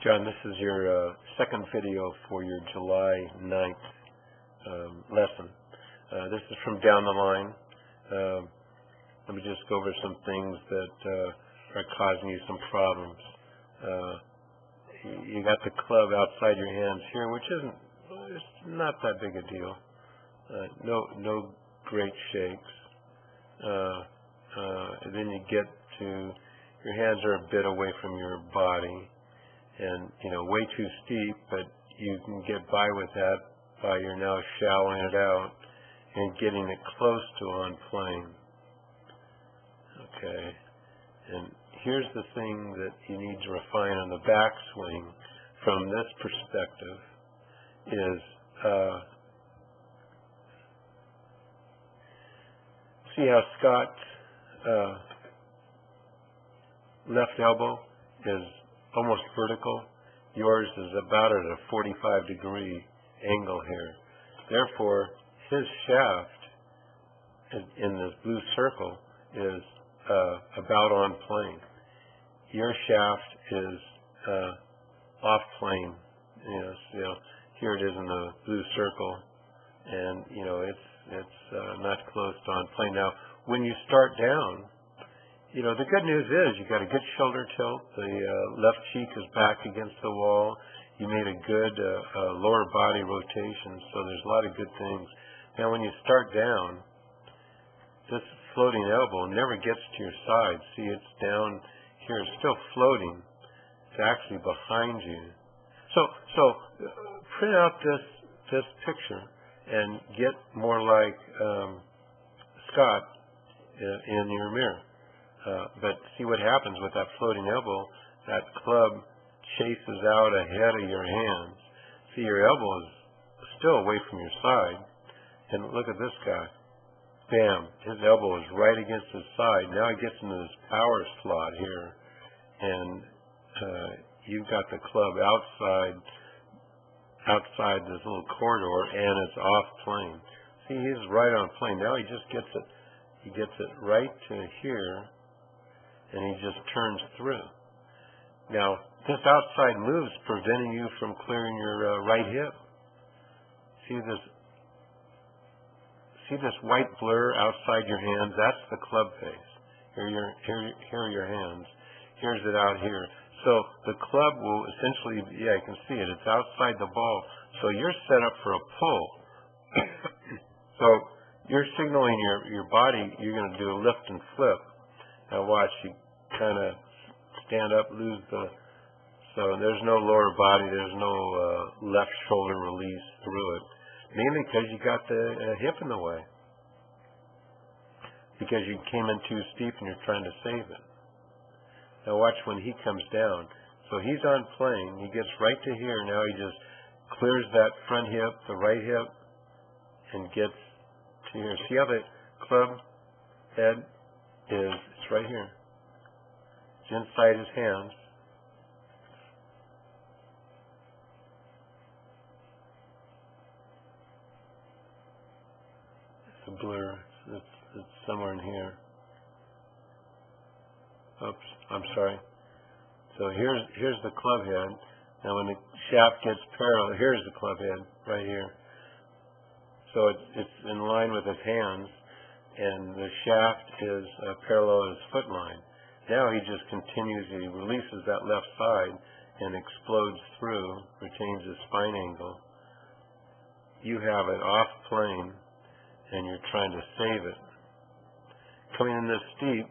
John, this is your second video for your July 9th lesson. This is from down the line. Let me just go over some things that are causing you some problems. You got the club outside your hands here, which it's not that big a deal. No great shakes. And then you get to your hands are a bit away from your body, and way too steep, but you can get by with that by you're now shallowing it out and getting it close to on plane. Okay, and here's the thing that you need to refine on the backswing from this perspective is see how Scott's left elbow is almost vertical. Yours is about at a 45-degree angle here. Therefore, his shaft in this blue circle is about on plane. Your shaft is off plane. Here it is in the blue circle, and it's not close to on plane. Now, when you start down, the good news is you got a good shoulder tilt. The left cheek is back against the wall. You made a good lower body rotation, so there's a lot of good things. Now, when you start down, this floating elbow never gets to your side. See, it's down here. It's still floating. It's actually behind you. So print out this picture and get more like Scott in your mirror. But see what happens with that floating elbow. That club chases out ahead of your hands. See, your elbow is still away from your side. And look at this guy. Bam. His elbow is right against his side. Now he gets into this power slot here. And you've got the club outside this little corridor, and it's off plane. See, he's right on plane. Now he just gets it. He gets it right to here, and he just turns through. Now, this outside move is preventing you from clearing your right hip. See this white blur outside your hands? That's the club face. Here are your hands. Here's it out here. So the club will essentially, you can see it. It's outside the ball. So you're set up for a pull. So you're signaling your body you're going to do a lift and flip. Now watch, you kind of stand up, so there's no lower body, there's no left shoulder release through it. Mainly because you got the hip in the way. Because you came in too steep and you're trying to save it. Now watch when he comes down. So he's on plane, he gets right to here, now he just clears that front hip, the right hip, and gets to here. See how the club head is? It's right here. It's inside his hands. It's a blur. It's somewhere in here. Oops, I'm sorry. So here's the club head. Now when the shaft gets parallel, here's the club head right here. So it's in line with his hands, and the shaft is parallel to his foot line. Now he just continues, he releases that left side and explodes through, retains his spine angle. You have it off plane, and you're trying to save it. Coming in this steep,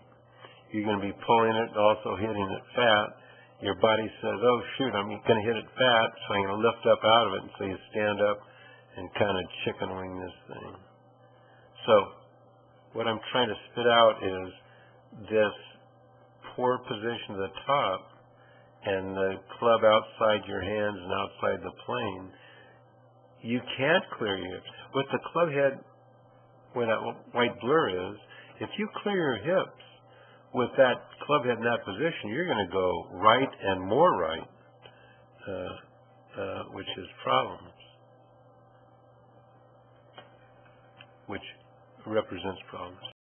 you're going to be pulling it and also hitting it fat. Your body says, oh shoot, I'm going to hit it fat, so I'm going to lift up out of it. And so you stand up and kind of chicken wing this thing. So what I'm trying to spit out is this poor position at the top and the club outside your hands and outside the plane. You can't clear your hips. With the club head, where that white blur is, if you clear your hips with that club head in that position, you're going to go right and more right, which is problems, which represents problems.